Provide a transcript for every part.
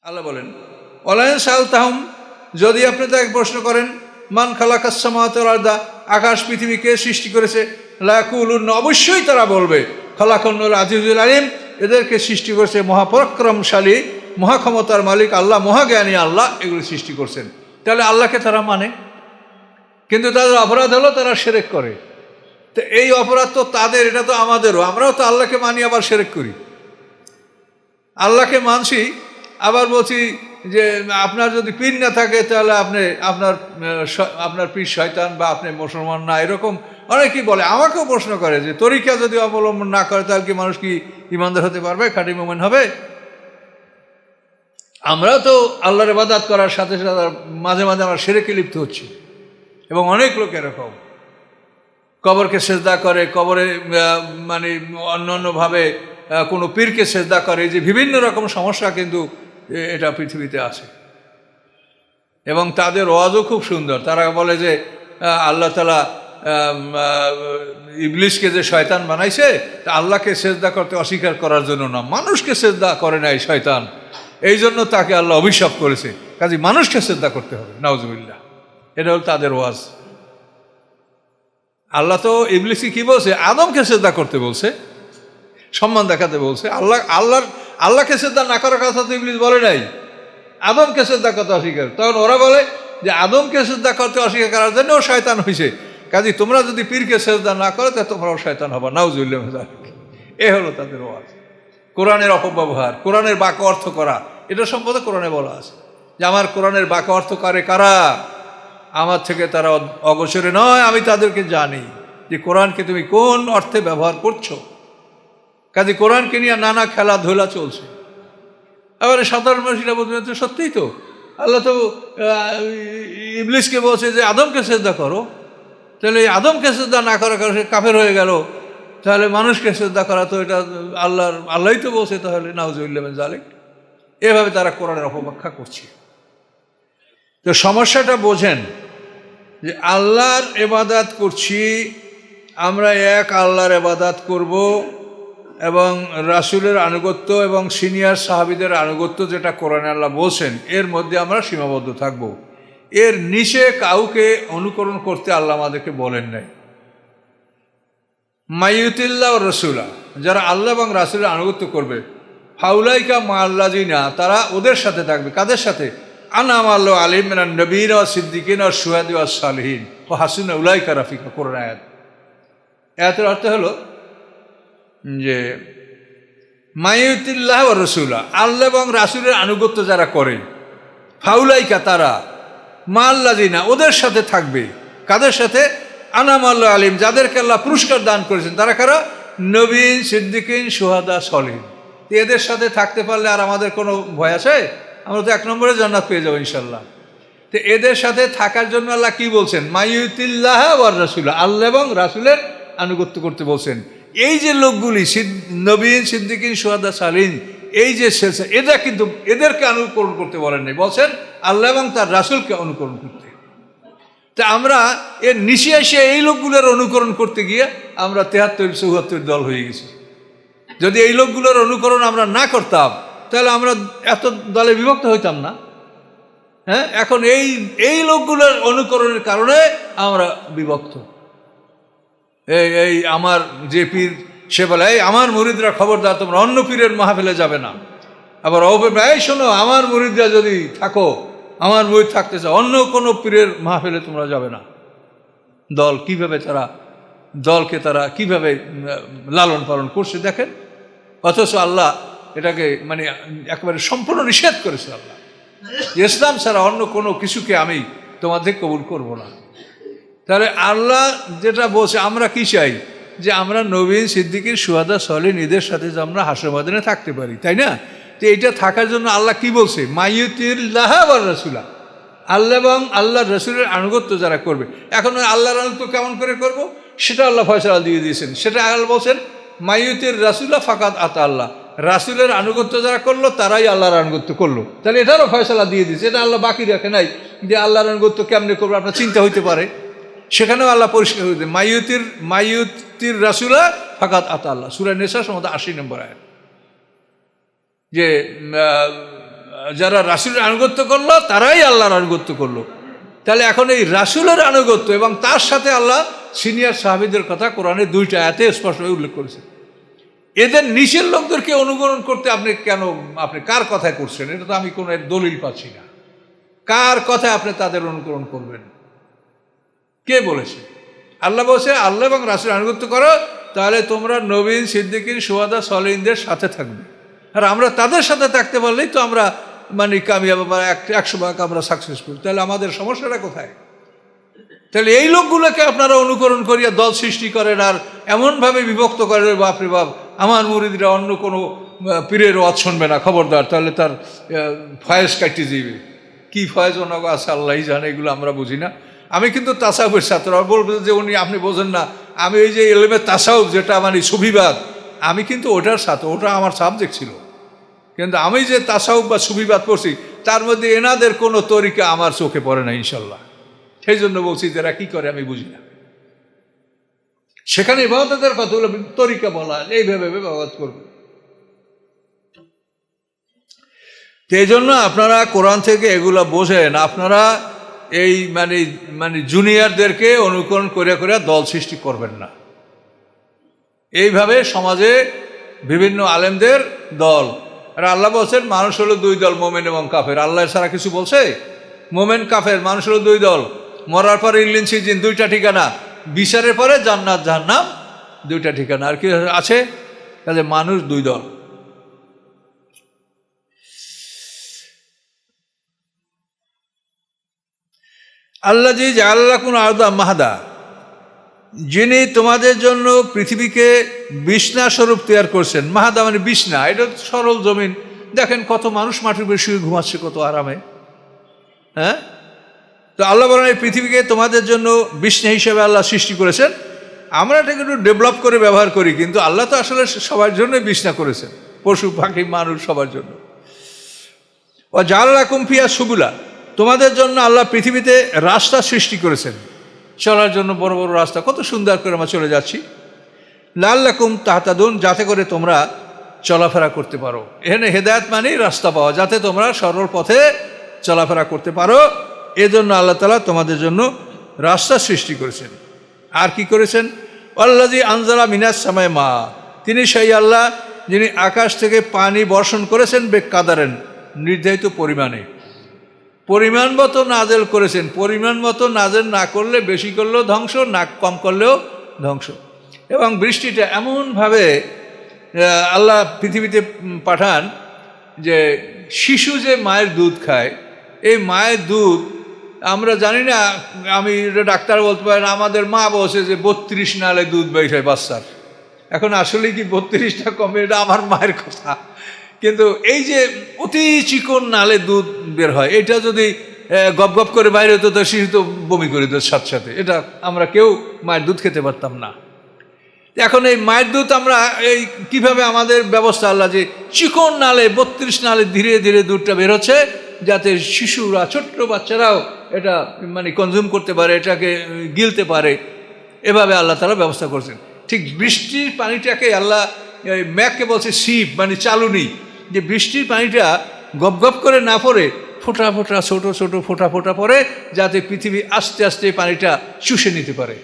আল্লাহ বলেন ওয়ালাইন সালতাহুম, যদি আপনি তাকে প্রশ্ন করেন মান খালাকাস সামাওয়াতি ওয়াল আরদা, আকাশ পৃথিবী কে সৃষ্টি করেছে, লা ইয়াকুলুন, অবশ্যই তারা বলবে খালাকাহুল আজিজুল আলিম, এদেরকে সৃষ্টি করেছে মহাপরাক্রমশালী মহাক্ষমতার মালিক আল্লাহ, মহাজ্ঞানী আল্লাহ এগুলো সৃষ্টি করছেন। তাহলে আল্লাহকে তারা মানে, কিন্তু তাদের অপরাধ হলো তারা শিরক করে। তো এই অপরাধ তো তাদের, এটা তো আমাদেরও, আমরাও তো আল্লাহকে মানি আবার শিরক করি। আল্লাহকে মানছি আবার বলছি যে আপনার যদি পীর না থাকে তাহলে আপনি আপনার পীর শয়তান বা আপনি মুসলমান না, এরকম অনেকেই বলে। আমাকেও প্রশ্ন করে যে তরিকা যদি অবলম্বন না করে তাহলে কি মানুষ কি ইমানদার হতে পারবে, খাঁটি মুমিন হবে? আমরাও তো আল্লাহর ইবাদত করার সাথে সাথে মাঝে মাঝে আমরা শিরকে লিপ্ত হচ্ছি, এবং অনেক লোক এরকম কবরকে সেজদা করে, কবরে মানে অন্যান্যভাবে কোনো পীরকে সেজদা করে, যে বিভিন্ন রকম সমস্যা কিন্তু এটা পৃথিবীতে আছে। এবং তাদের ওয়াজও খুব সুন্দর। তারা বলে যে আল্লাহ তাআলা ইবলিসকে যে শয়তান বানাইছে তা আল্লাহকে সেজদা করতে অস্বীকার করার জন্য না, মানুষকে সেজদা করে নাই শয়তান, এই জন্য তাকে আল্লাহ অভিশাপ করেছে, কাজে মানুষকে সেজদা করতে হবে। নাউজুবিল্লাহ, এটা হল তাদের ওয়াজ। আল্লাহ তো ইবলিসকে কি বলছে, আদমকে সেজদা করতে বলছে, সম্মান দেখাতে বলছে। আল্লাহকে সেজদা না করার কথা তো ইবলিস বলে নাই, আদমকে সেজদা করতে অস্বীকার। তখন ওরা বলে যে আদমকে সেজদা করতে অস্বীকার করার জন্য ও শয়তান হয়েছে, কাজে তোমরা যদি পীরকে সেজদা না করো তা তোমরাও শয়তান হবা। নাউজুবিল্লাহ, এ হলো তাদের ওয়াজ। কোরআনের অপব্যবহার, কোরআনের বাঁকা অর্থ করা, এটা সম্পর্কে কোরআনে বলা আছে যে আমার কোরআনের বাঁকা অর্থ করে কারা, আমার থেকে তারা অগোচরে নয়, আমি তাদেরকে জানি যে কোরআনকে তুমি কোন অর্থে ব্যবহার করছো। কাজে কোরআনকে নিয়ে নানা খেলাধুলা চলছে। আবার সাধারণ মানুষরা বলতে সত্যিই তো আল্লাহ তো ইবলিসকে বলছে যে আদমকে সেজদা করো, তাহলে এই আদমকে সেজদা না করার কারণে সে কাফের হয়ে গেল, তাহলে মানুষকে সেজদা করা তো এটা আল্লাহই তো বলছে, তাহলে নাউজুবিল্লাহ মিন যালিক। এভাবে তারা কোরআনের অপব্যাখ্যা করছে। তো সমস্যাটা বোঝেন যে আল্লাহর ইবাদত করছি আমরা, এক আল্লাহর ইবাদত করব, এবং রাসূলের আনুগত্য এবং সিনিয়র সাহাবীদের আনুগত্য যেটা কোরআনে আল্লাহ বলছেন এর মধ্যে আমরা সীমাবদ্ধ থাকব। এর নিচে কাউকে অনুকরণ করতে আল্লাহ আমাদেরকে বলেন নাই। মাইয়ুতিল্লাহ ও রসুলা, যারা আল্লাহ এবং রাসূলের আনুগত্য করবে, ফাউলাইকা মাল্লাযিনা, তারা ওদের সাথে থাকবে। কাদের সাথে? আনআমা আল্লাহু আলাইহিম মিনান নবিয়্যিনা ওয়াস সিদ্দিকিনা ওয়াস শুহাদা ওয়াস সালিহিন ওয়া হাসুনা উলাইকা রাফিকা। কোরআন আয়াত। আয়াতের অর্থ হলো যে মাইয়ুতিল্লাহ ওয়া রাসূলা, আল্লাহ এবং রাসূলের আনুগত্য যারা করে, ফাউলাইকা, তারা, মাল্লাযিনা, ওদের সাথে থাকবে। কাদের সাথে? আনআমা আল্লাহু আলাইহিম, যাদেরকে আল্লাহ পুরস্কার দান করেছেন। তারা কারা? নবীন, সিদ্দিকিন, শুহাদা, সলিহিন। এদের সাথে থাকতে পারলে আর আমাদের কোনো ভয় আছে? আমরা তো 1 নম্বরে জান্নাত পেয়ে যাবো ইনশাল্লাহ। তো এদের সাথে থাকার জন্য আল্লাহ কি বলছেন? মাইয়ুতিল্লাহ ওয়ার রাসূলা, আল্লাহ এবং রাসূলের আনুগত্য করতে বলছেন। এই যে লোকগুলি নবীন, সিদ্দিকিন, শুহাদা, সালিহিন, এই যে এরা কিন্তু এদেরকে অনুকরণ করতে বলেন নাই, বলছেন আল্লাহ এবং তার রাসূলকে অনুকরণ করতে। তা আমরা এর নিচে এসে এই লোকগুলোর অনুকরণ করতে গিয়ে আমরা 73-74 দল হয়ে গেছি। যদি এই লোকগুলোর অনুকরণ আমরা না করতাম তাহলে আমরা এত দলে বিভক্ত হইতাম না। হ্যাঁ, এখন এই লোকগুলোর অনুকরণের কারণে আমরা বিভক্ত। এই আমার যে পীর, সে বলে এই আমার মুরিদরা খবরদার, তোমরা অন্য পীরের মাহফিলে যাবে না। আবার এই শোনো, আমার মুরিদরা যদি থাকো, আমার মুরিদ থাকতে চাও, অন্য কোনো পীরের মাহফিলে তোমরা যাবে না। দলকে তারা কিভাবে লালন পালন করছে দেখেন। অথচ আল্লাহ এটাকে মানে একেবারে সম্পূর্ণ নিষেধ করেছে। আল্লাহ ইসলাম ছাড়া অন্য কোনো কিছুকে আমি তোমাদের কবুল করব না। তাহলে আল্লাহ যেটা বলছে, আমরা কি চাই? যে আমরা নবীন, সিদ্দিকিন, শুহাদা, সলিহিন এদের সাথে যে আমরা হাসর ময়দানে থাকতে পারি, তাই না? তো এইটা থাকার জন্য আল্লাহ কি বলছে? মাইয়ুতিল্লাহ ওয়ার রাসূলা, আল্লাহ এবং আল্লাহর রাসূলের আনুগত্য যারা করবে। এখন আল্লাহর আনুগত্য কেমন করে করব সেটা আল্লাহ ফয়সালা দিয়ে দিয়েছেন। সেটা আল্লাহ বলছেন মাইয়ুতির রাসূলা ফাকাদ আতা আল্লাহ, রাসূলের আনুগত্য যারা করলো তারাই আল্লাহর আনুগত্য করলো। তাহলে এটারও ফয়সালা দিয়ে দিয়েছে। এটা আল্লাহ বাকি রাখে নাই যে আল্লাহর আনুগত্য কেমনে করবো, আপনার চিন্তা হইতে পারে। সেখানেও আল্লাহ পরিষ্কার হইতে মাইয়ুতির রাসূলা ফাকাদ আতা আল্লাহ। সূরা নিসা 80 নম্বর আয়াত। যে যারা রাসূলের আনুগত্য করলো তারাই আল্লাহর আনুগত্য করলো। তাহলে এখন এই রাসূলের আনুগত্য এবং তার সাথে আল্লাহ সিনিয়র সাহাবীদের কথা কোরআনে 2টা আয়াতে স্পষ্টভাবে উল্লেখ করেছে। এদের নিচের লোকদেরকে অনুকরণ করতে আপনি কার কথায় করছেন? এটা তো আমি কোনো দলিল পাচ্ছি না। কার কথায় আপনি তাদের অনুকরণ করবেন? কে বলেছে? আল্লাহ বলছে আল্লাহ এবং রাসূলের আনুগত্য করো, তাহলে তোমরা নবীন, সিদ্দিকিন, শুহাদা, সলিহিনদের সাথে থাকবে। আর আমরা তাদের সাথে থাকতে পারলেই তো আমরা কামিয়াব বা 100% আমরা সাকসেসফুল। তাহলে আমাদের সমস্যাটা কোথায়? তাহলে এই লোকগুলোকে আপনারা অনুকরণ করিয়া দল সৃষ্টি করেন আর এমনভাবে বিভক্ত করেন, বাপরে বাপ, আমার মুরিদরা অন্য কোনো পীরের ওয়াজ শুনবে না, খবরদার, তাহলে তার ফয়েজ কাটিয়ে যাবে। কী ফয়েজ ওনাকে আছে আল্লাহই জানে, এগুলো আমরা বুঝি না। আমি কিন্তু তাসাউফের ছাত্র। বলবে যে উনি আপনি বোঝেন না, আমি এই যে এলেমে তাসাউফ যেটা সুফিবাদ, আমি কিন্তু ওটার ছাত্র, ওটা আমার সাবজেক্ট ছিল। কিন্তু আমি যে তাসাউফ বা সুফিবাদ পড়ছি তার মধ্যে এনাদের কোনো তরিকা আমার চোখে পড়ে না ইনশাল্লাহ। সেই জন্য বলছি যারা কি করে আমি বুঝি না। সেখানে ইবাদতের কতগুলো তরিকা বলা, এইভাবে ইবাদত করবে। তো এই জন্য আপনারা কোরআন থেকে এগুলা বোঝেন। আপনারা এই জুনিয়রদেরকে অনুকরণ করে করে দল সৃষ্টি করবেন না। এইভাবে সমাজে বিভিন্ন আলেমদের দল। আর আল্লাহ বলছেন মানুষ হলো 2 দল, মোমেন এবং কাফের। আল্লাহ ছাড়া কিছু বলছে? মোমেন কাফের, মানুষ হলো 2 দল। মরার পরে ইল্লিন সিজিন 2টা ঠিকানা, বিচারের পরে জান্নাত জাহান্নাম 2টা ঠিকানা। আর কি আছে? তাহলে মানুষ 2 দল। আল্লাহ জি জাআলাকুম আরদা মাহাদা, যিনি তোমাদের জন্য পৃথিবীকে বিছনা স্বরূপ তৈরি করছেন। মাহাদা মানে বিছনা, এটা সরল জমিন। দেখেন কত মানুষ মাটির উপরে শুয়ে ঘুমাচ্ছে কত আরামে। হ্যাঁ, তো আল্লাহ বলেন এই পৃথিবীকে তোমাদের জন্য বিছনা হিসেবে আল্লাহ সৃষ্টি করেছেন। আমরা এটাকে একটু ডেভেলপ করে ব্যবহার করি, কিন্তু আল্লাহ তো আসলে সবার জন্যই বিছনা করেছেন, পশু পাখি মানুষ সবার জন্য। ও জাআলাকুম ফিহা সুবুলা, তোমাদের জন্য আল্লাহ পৃথিবীতে রাস্তা সৃষ্টি করেছেন চলার জন্য, বড় বড় রাস্তা, কত সুন্দর করে আমরা চলে যাচ্ছি। লাআল্লাকুম তাহতাদুন, যাতে করে তোমরা চলাফেরা করতে পারো। এখানে হেদায়েত মানেই রাস্তা পাওয়া, যাতে তোমরা সরল পথে চলাফেরা করতে পারো। এজন্য আল্লাহ তাআলা তোমাদের জন্য রাস্তা সৃষ্টি করেছেন। আর কি করেছেন? আল্লাযী আনজালা মিনাস সামাই মা, তিনি সেই আল্লাহ যিনি আকাশ থেকে পানি বর্ষণ করেছেন বেকাদারেন, নির্ধারিত পরিমাণে, পরিমাণ মতো নাজেল করেছেন। পরিমাণ মতো নাজেল না করলে, বেশি করলেও ধ্বংস, না কম করলেও ধ্বংস। এবং বৃষ্টিটা এমনভাবে আল্লাহ পৃথিবীতে পাঠান যে শিশু যে মায়ের দুধ খায়, এই মায়ের দুধ আমরা জানি না, আমি ডাক্তার বলতে পারি না, আমাদের মা বলছে যে 32 নালে দুধ বের হয় বাচ্চার। এখন আসলে কি 32টা কমে? এটা আমার মায়ের কথা। কিন্তু এই যে অতি চিকন নালে দুধ বের হয়, এটা যদি গপ গপ করে বাইরে হতো তো শিশু তো বমি করে দিত সাথে সাথে। এটা আমরা কেউ মায়ের দুধ খেতে পারতাম না। এখন এই মায়ের দুধ আমরা এই কীভাবে আমাদের ব্যবস্থা আল্লাহ যে চিকন নালে 32 নালে ধীরে ধীরে দুধটা বেরোচ্ছে, যাতে শিশুরা, ছোট্ট বাচ্চারাও এটা কনজিউম করতে পারে, এটাকে গিলতে পারে। এভাবে আল্লাহ তাআলা ব্যবস্থা করছেন। ঠিক বৃষ্টির পানিটাকে আল্লাহ ম্যাককে বলছে শিপ, চালুনি, যে বৃষ্টির পানিটা গপ গপ করে না পড়ে ফোঁটা ফোঁটা ছোটো ছোটো ফোঁটা ফোঁটা পড়ে, যাতে পৃথিবী আস্তে আস্তে পানিটা চুষে নিতে পারে।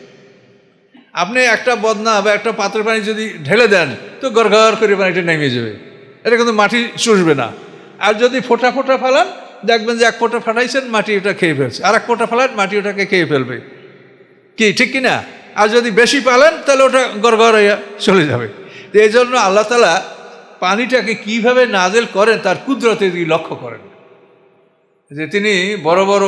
আপনি একটা বদনা বা একটা পাত্রের পানি যদি ঢেলে দেন তো গড়গড় করে পানিটা নেমে যাবে, এটা কিন্তু মাটি চুষবে না। আর যদি ফোঁটা ফোঁটা ফেলান, দেখবেন যে 1 ফোঁটা ফাটাইছেন, মাটি ওটা খেয়ে ফেলছে, আর 1 ফোঁটা ফেলান, মাটি ওটাকে খেয়ে ফেলবে। কি ঠিক কিনা? আর যদি বেশি পালেন তাহলে ওটা গড়গড় হইয়া চলে যাবে। তো এই জন্য আল্লাহ তাআলা পানিটাকে কিভাবে নাজেল করেন তার কুদরতে লক্ষ্য করেন, যে তিনি বড় বড়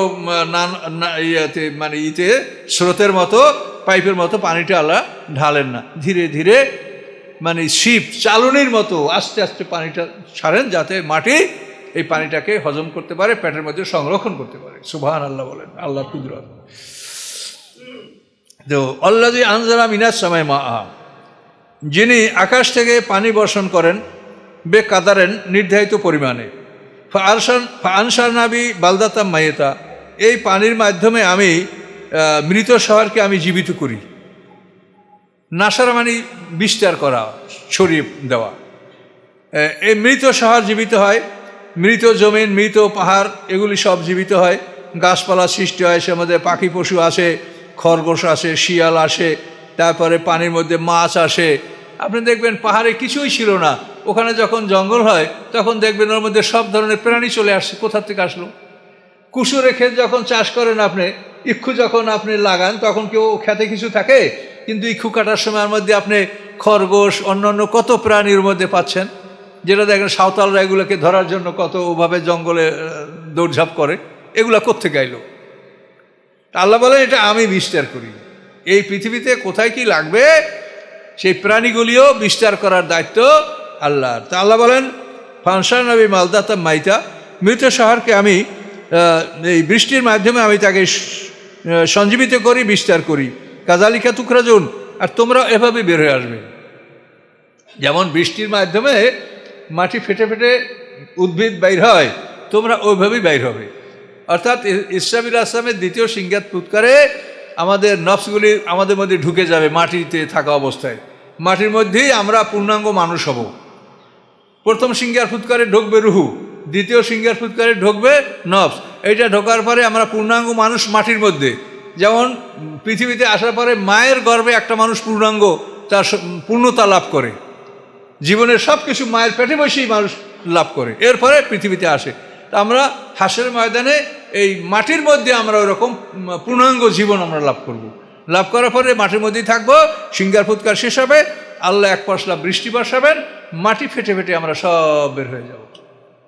ইতে স্রোতের মতো, পাইপের মতো পানিটা আল্লাহ ঢালেন না, ধীরে ধীরে শিপ চালনির মতো আস্তে আস্তে পানিটা ছাড়েন, যাতে মাটি এই পানিটাকে হজম করতে পারে, পেটের মধ্যে সংরক্ষণ করতে পারে। সুবহানাল্লাহ বলেন, আল্লাহর কুদরত। তো আল্লাযী আনজালা মিনাস সামাই মা, যিনি আকাশ থেকে পানি বর্ষণ করেন বেকাদারেন, নির্ধারিত পরিমাণে। ফাআনশারনা বি বালদাতাম মাইয়াতা, এই পানির মাধ্যমে আমি মৃত শহরকে আমি জীবিত করি। নাসারা বিস্তার করা, ছড়িয়ে দেওয়া। এই মৃত শহর জীবিত হয়। মৃত জমিন, মৃত পাহাড়, এগুলি সব জীবিত হয়, গাছপালা সৃষ্টি হয়, সে মধ্যে পাখি পশু আসে, খরগোশ আসে, শিয়াল আসে, তারপরে পানির মধ্যে মাছ আসে। আপনি দেখবেন পাহাড়ে কিছুই ছিল না, ওখানে যখন জঙ্গল হয় তখন দেখবেন ওর মধ্যে সব ধরনের প্রাণী চলে আসছে। কোথা থেকে আসলো? কুসুরে ক্ষেত যখন চাষ করেন আপনি, ইক্ষু যখন আপনি লাগান তখন কেউ খেতে কিছু থাকে, কিন্তু ইক্ষু কাটার সময়ের মধ্যে আপনি খরগোশ অন্যান্য কত প্রাণীর মধ্যে পাচ্ছেন, যেটা দেখেন সাঁওতালরা এগুলোকে ধরার জন্য কত ওভাবে জঙ্গলে দৌড়ঝাঁপ করে। এগুলা কোত্থেকে আইলো? আল্লাহ বলেন এটা আমি বিস্তার করি। এই পৃথিবীতে কোথায় কি লাগবে সেই প্রাণীগুলিও বিস্তার করার দায়িত্ব আল্লাহর। তা আল্লাহ বলেন ফানসা নবী মালদাতা মাইতা, মৃত শহরকে আমি এই বৃষ্টির মাধ্যমে আমি তাকে সঞ্জীবিত করি, বিস্তার করি। কাজালিকা তুকরাজুন, আর তোমরা এভাবে বের হয়ে আসবে। যেমন বৃষ্টির মাধ্যমে মাটি ফেটে ফেটে উদ্ভিদ বাইর হয়, তোমরা ওইভাবেই বাইর হবে। অর্থাৎ ইসরাফিল আসলামের দ্বিতীয় সিংহাত ফুৎকারে আমাদের নফসগুলি আমাদের মধ্যে ঢুকে যাবে মাটিতে থাকা অবস্থায়। মাটির মধ্যেই আমরা পূর্ণাঙ্গ মানুষ হব। প্রথম সিংহার ফুৎকারে ঢুকবে রুহু, দ্বিতীয় সিংহার ফুৎকারে ঢুকবে নফস। এইটা ঢোকার পরে আমরা পূর্ণাঙ্গ মানুষ মাটির মধ্যে। যেমন পৃথিবীতে আসার পরে মায়ের গর্ভে একটা মানুষ পূর্ণাঙ্গ তার পূর্ণতা লাভ করে, জীবনের সব কিছু মায়ের পেটে বসেই মানুষ লাভ করে, এরপরে পৃথিবীতে আসে। তা আমরা হাসরের ময়দানে এই মাটির মধ্যে আমরা ওরকম পূর্ণাঙ্গ জীবন আমরা লাভ করব। লাভ করার পরে মাটির মধ্যেই থাকবো, সিংহার ফুৎকার শেষ হবে, আল্লাহ এক পশলা বৃষ্টি বর্ষাবেন, মাটি ফেটে ফেটে আমরা সব বের হয়ে যাব।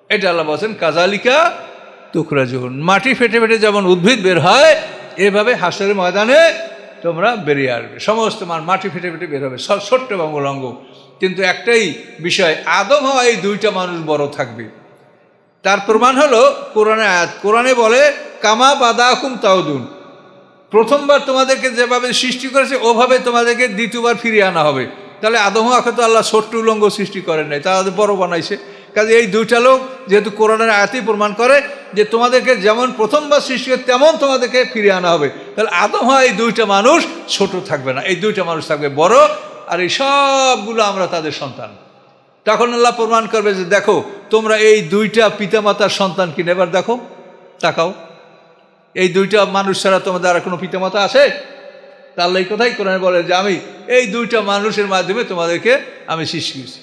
এটা আল্লাহ বলছেন কাজালিকা তুখরাজুন, মাটি ফেটে ফেটে যেমন উদ্ভিদ বের হয় এভাবে হাসরের ময়দানে তোমরা বেরিয়ে আসবে। সমস্ত মাটি ফেটে ফেটে বের হবে, ছোট্ট অঙ্গ। কিন্তু একটাই বিষয়, আদম হওয়া এই দুইটা মানুষ বড় থাকবে। তার প্রমাণ হলো কোরআনে আয়াত। কোরআনে বলে কামা বাদাকুম তাউদুন, প্রথমবার তোমাদেরকে যেভাবে সৃষ্টি করেছে ওভাবে তোমাদেরকে দ্বিতীয়বার ফিরিয়ে আনা হবে। তাহলে আদম হওয়াকে তো আল্লাহ ছোট্ট উলঙ্গ সৃষ্টি করেন নাই, তাদের বড় বানাইছে। কাজে এই দুইটা লোক যেহেতু কোরআনের আয়াতই প্রমাণ করে যে তোমাদেরকে যেমন প্রথমবার সৃষ্টি করে তেমন তোমাদেরকে ফিরিয়ে আনা হবে, তাহলে আদম হওয়া এই দুইটা মানুষ ছোট থাকবে না, এই দুইটা মানুষ থাকবে বড়, আর এই সবগুলো আমরা তাদের সন্তান। তখন আল্লাহ প্রমাণ করবে যে দেখো তোমরা এই দুইটা পিতামাতার সন্তান কিনে, এবার দেখো তাকাও, এই দুইটা মানুষ ছাড়া তোমাদের আর কোনো পিতামাতা আছে? তা আল্লাহ এই কথাই কোরআনে বলে যে আমি এই দুইটা মানুষের মাধ্যমে তোমাদেরকে আমি সৃষ্টি করেছি।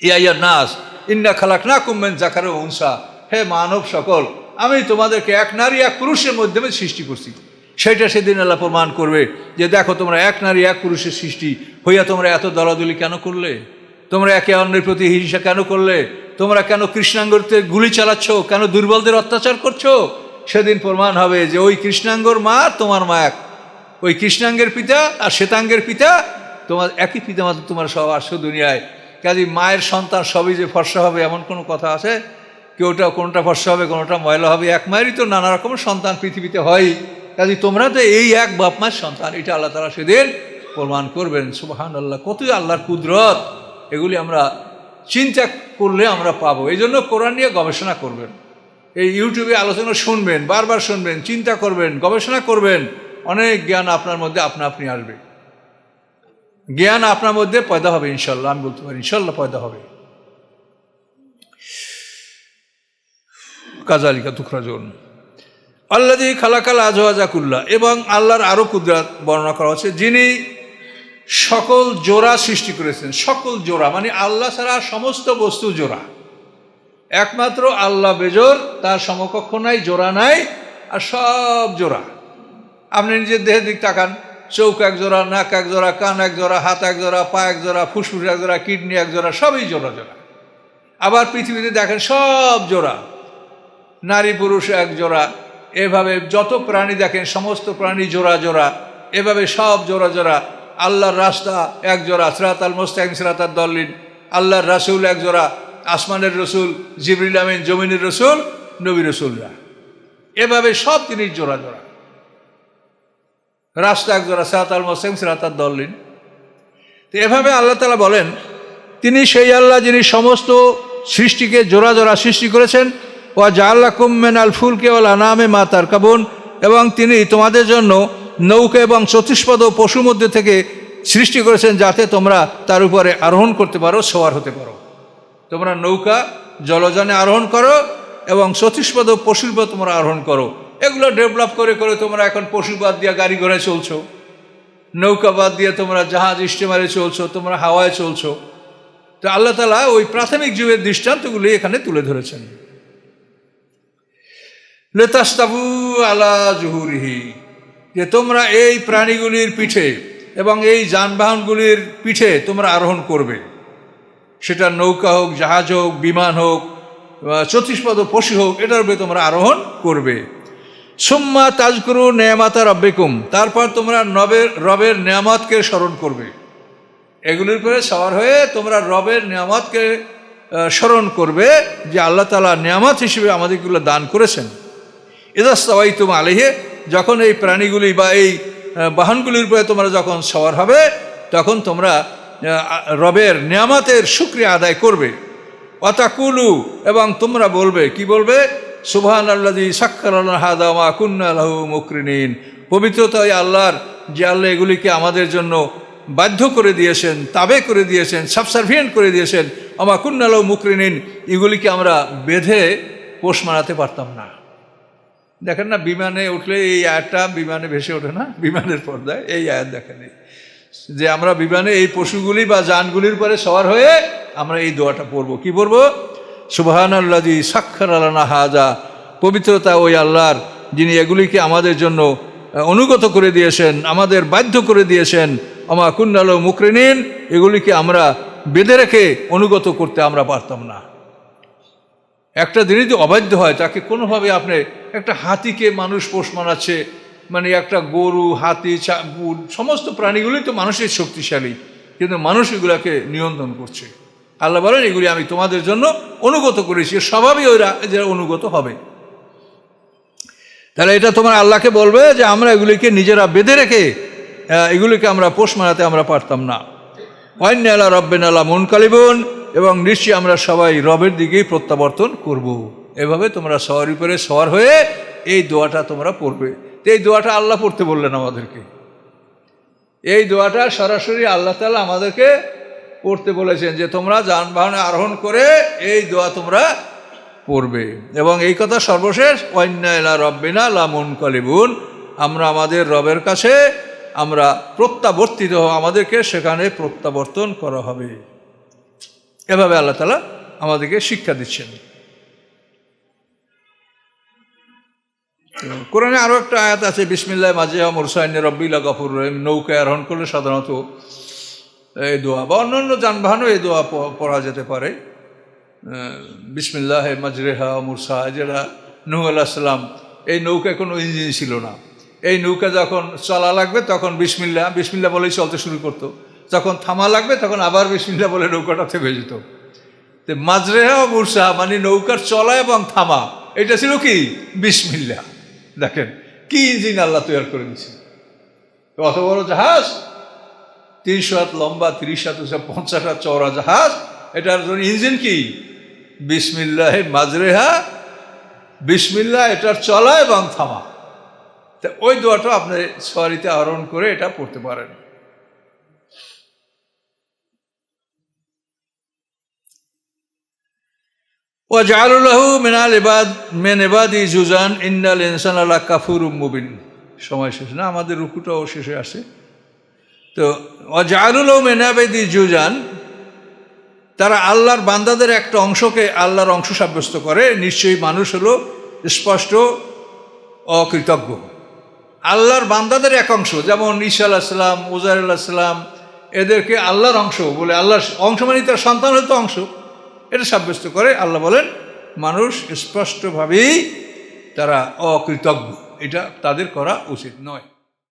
ইয়া নাস ইন্না খালাকনাকুম মিন যাকারিন ওয়া উনসা, হে মানব সকল, আমি তোমাদেরকে এক নারী এক পুরুষের মাধ্যমে সৃষ্টি করছি। সেটা সেদিন আল্লাহ প্রমাণ করবে যে দেখো তোমরা এক নারী এক পুরুষের সৃষ্টি হইয়া তোমরা এত দলাদলি কেন করলে, তোমরা একে অন্যের প্রতি হিংসা কেন করলে, তোমরা কেন কৃষ্ণাঙ্গতে গুলি চালাচ্ছ, কেন দুর্বলদের অত্যাচার করছো? সেদিন প্রমাণ হবে যে ওই কৃষ্ণাঙ্গর মা তোমার মা এক, ওই কৃষ্ণাঙ্গের পিতা আর শ্বেতাঙ্গের পিতা তোমার একই পিতা মাতা, তোমার সব আসো দুনিয়ায়। কাজে মায়ের সন্তান সবই যে ফর্সা হবে এমন কোনো কথা আছে? কোনোটা ফর্সা হবে, কোনোটা ময়লা হবে, এক মায়েরই তো নানা রকমের সন্তান পৃথিবীতে হয়। কাজে তোমরা তো এই এক বাপ মায়ের সন্তান, এটা আল্লাহ তাআলা সেদিন প্রমাণ করবেন। সুবহানাল্লাহ, কতই আল্লাহর কুদরত, এগুলি আমরা চিন্তা করলে আমরা পাবো। এই জন্য কোরআন নিয়ে গবেষণা করবেন, এই ইউটিউবে আলোচনা শুনবেন, বারবার শুনবেন, চিন্তা করবেন, গবেষণা করবেন, অনেক জ্ঞান আপনার মধ্যে আপনা আপনি আসবে। জ্ঞান আপনার মধ্যে পয়দা হবে ইনশাল্লাহ, আমি বলতে পারি ইনশাল্লাহ পয়দা হবে। কাজালিকা তুখরাজুন আল্লাযী খালাকাল আজওয়াজা কুল্লা, এবং আল্লাহর আরো কুদরত বর্ণনা করা হচ্ছে, যিনি সকল জোড়া সৃষ্টি করেছেন। সকল জোড়া মানে আল্লাহ ছাড়া সমস্ত বস্তু জোড়া, একমাত্র আল্লাহ বেজোর, তার সমকক্ষ নাই, জোড়া নাই, আর সব জোড়া। আপনি নিজের দেহের দিক তাকান, চোখ এক জোড়া, নাক এক জোড়া, কান এক জোড়া, হাত এক জোড়া, পা এক জোড়া, ফুসফুস এক জোড়া, কিডনি এক জোড়া, সবই জোড়া জোড়া। আবার পৃথিবীতে দেখেন সব জোড়া, নারী পুরুষ এক জোড়া, এভাবে যত প্রাণী দেখেন সমস্ত প্রাণী জোড়া জোড়া, এভাবে সব জোড়া জোড়া। আল্লাহর রাস্তা এক জোড়া, সিরাতাল মুস্তাকিম সিরাতাদ দাল্লিন, আল্লাহর রাসূল এক জোড়া, আসমানের রসুল জিবরিল আমিন, জমিনের রসুল নবী রসুলরা, এভাবে সব জিনিস জোড়া জোড়া। রাস্তা এক জোড়া, সিরাতাল মুস্তাকিম সিরাতাদ দাল্লিন। তো এভাবে আল্লাহ তাআলা বলেন তিনি সেই আল্লাহ যিনি সমস্ত সৃষ্টিকে জোড়া জোড়া সৃষ্টি করেছেন। ওয়া জাআলাকুম মিনাল ফুলকি ওয়াল আনামি মা তারকাবুন, এবং তিনি তোমাদের জন্য নৌকা এবং চতুষ্পদ পশুর মধ্যে থেকে সৃষ্টি করেছেন যাতে তোমরা তার উপরে আরোহণ করতে পারো, সওয়ার হতে পারো। তোমরা নৌকা জলযানে আরোহণ করো এবং চতুষ্পদ পশুর উপর তোমরা আরোহণ করো। এগুলো ডেভেলপ করে করে তোমরা এখন পশু বাদ দিয়ে গাড়ি ঘোড়ায় চলছো, নৌকা বাদ দিয়ে তোমরা জাহাজ স্টিমারে চলছো, তোমরা হাওয়ায় চলছো। তো আল্লাহ তাআলা ওই প্রাথমিক যুগের দৃষ্টান্তগুলি এখানে তুলে ধরেছেন। লিতাস্তাবু আলা জুহুরিহি, যে তোমরা এই প্রাণীগুলির পিঠে এবং এই যানবাহনগুলির পিঠে তোমরা আরোহণ করবে, সেটা নৌকা হোক, জাহাজ হোক, বিমান হোক, চতুষ্পদ পশু হোক, এটার উপরে তোমরা আরোহণ করবে। সুম্মা তাজকুরু নেয়ামাতা রব্বিকুম, তারপর তোমরা রবের নেয়ামতকে স্মরণ করবে। এগুলির উপরে সওয়ার হয়ে তোমরা রবের নেয়ামতকে স্মরণ করবে, যে আল্লাহ তাআলা নেয়ামত হিসেবে আমাদেরগুলো দান করেছেন। ইযা স্তাওয়াইতুম আলাইহি, যখন এই প্রাণীগুলি বা এই বাহনগুলির উপরে তোমরা যখন সওয়ার হবে, তখন তোমরা রবের নেয়ামতের শুকরিয়া আদায় করবে। ওয়াতাকুলু, এবং তোমরা বলবে, কি বলবে? সুবহানাল্লাযী সাক্খারা লানা হাযা ওয়া মা কুন্না লাহু মুকরিনিন, পবিত্রতা ওই আল্লাহর, যে আল্লাহ এগুলিকে আমাদের জন্য বাধ্য করে দিয়েছেন, তাবে করে দিয়েছেন, সাবসার্ভিয়েন্ট করে দিয়েছেন। ওয়া মা কুন্না লাহু মুকরিনিন, এগুলিকে আমরা বেঁধে পোষ মানাতে পারতাম না। দেখেন না, বিমানে উঠলে এই আয়াতটা বিমানে ভেসে ওঠে না, বিমানের পর্দায় এই আয়াত দেখেন, যে আমরা বিমানে এই পশুগুলি বা যানগুলির পরে সওয়ার হয়ে আমরা এই দোয়াটা পড়ব। কি পড়ব? সুবহানাল্লাযী সাক্খারা লানা হাযা, পবিত্রতা ওই আল্লাহর, যিনি এগুলিকে আমাদের জন্য অনুগত করে দিয়েছেন, আমাদের বাধ্য করে দিয়েছেন। ওয়া মা কুন্না লাহু মুকরিনিন, এগুলিকে আমরা বেঁধে রেখে অনুগত করতে আমরা পারতাম না। একটা জিনিস যদি অবাধ্য হয়, তাকে কোনোভাবে আপনি, একটা হাতিকে মানুষ পোষ মানাচ্ছে, মানে একটা গরু, হাতি, সমস্ত প্রাণীগুলি তো মানুষের শক্তিশালী, কিন্তু মানুষ এগুলাকে নিয়ন্ত্রণ করছে। আল্লাহ বলেন, এগুলি আমি তোমাদের জন্য অনুগত করেছি, স্বভাবই ওরা যে অনুগত হবে। তাহলে এটা তোমার আল্লাহকে বলবে যে আমরা এগুলিকে নিজেরা বেঁধে রেখে এগুলিকে আমরা পোষ মানাতে আমরা পারতাম না। ওয়াইন্না আলা রাব্বিনা লামুনকালিবুন, এবং নিশ্চয়ই আমরা সবাই রবের দিকেই প্রত্যাবর্তন করব। এভাবে তোমরা সওয়ার উপরে সওয়ার হয়ে এই দোয়াটা তোমরা পড়বে। তো এই দোয়াটা আল্লাহ পড়তে বললেন আমাদেরকে, এই দোয়াটা সরাসরি আল্লাহ তাআলা আমাদেরকে পড়তে বলেছেন, যে তোমরা যানবাহনে আরোহণ করে এই দোয়া তোমরা পড়বে। এবং এই কথা সর্বশেষ, ওয়াইন্না ইলা রাব্বিনা লামুনকালিবুন, আমরা আমাদের রবের কাছে আমরা প্রত্যাবর্তিত, আমাদেরকে সেখানে প্রত্যাবর্তন করা হবে। এভাবে আল্লাহ তাআলা আমাদেরকে শিক্ষা দিচ্ছেন। কোরআনে আরও একটা আয়াত আছে, বিসমিল্লাহ মাজিহা মুরসাইন রব্বিল গফুর রহিম, নৌকায় আরোহণ করলে সাধারণত এই দোয়া বা অন্যান্য যানবাহনও এই দোয়া পড়া যেতে পারে। বিসমিল্লাহ মাজরেহা মুরসা, যেটা নূহ আলাইহিস সালাম, এই নৌকায় কোনো ইঞ্জিন ছিল না, এই নৌকা যখন চলা লাগবে তখন বিসমিল্লাহ বিসমিল্লাহ বলেই চলতে শুরু করতো, যখন থামা লাগবে তখন আবার বিসমিল্লাহ বলে নৌকাটা থেমে যেত। তো মাজরেহা মুরসা মানে নৌকার চলা এবং থামা, এটা ছিল কি? বিসমিল্লাহ। দেখেন কি ইঞ্জিন আল্লাহ তৈরি করে দিচ্ছে। অত বড় জাহাজ, 300 হাত লম্বা, 30 হাত 50 হাত চওড়া জাহাজ, এটার জন্য ইঞ্জিন কি? বিসমিল্লাহ মাজরেহা, বিসমিল্লাহ এটার চলা এবং থামা। তা ওই দোয়াটা আপনি সওয়ারিতে আরোহণ করে এটা পড়তে পারেন। ওয়াজআলু লাহু মিন ইবাদি জুজান ইন্নাল ইনসানা লাকাফুরুম মুবিন। সময় শেষ না, আমাদের রুকুটাও শেষে আসে। তো ওয়াজআলু লাহু মিন ইবাদি জুজান, তারা আল্লাহর বান্দাদের একটা অংশকে আল্লাহর অংশ সাব্যস্ত করে। নিশ্চয়ই মানুষ হলো স্পষ্ট অকৃতজ্ঞ। আল্লাহর বান্দাদের এক অংশ, যেমন ঈসা আলাইহিস সালাম, উযাইর আলাইহিস সালাম, এদেরকে আল্লাহর অংশ বলে, আল্লাহর অংশ মানে তার সন্তান হয়তো অংশ, এটা সাব্যস্ত করে। আল্লাহ বলেন মানুষ স্পষ্টভাবেই তারা অকৃতজ্ঞ, এটা তাদের করা উচিত নয়।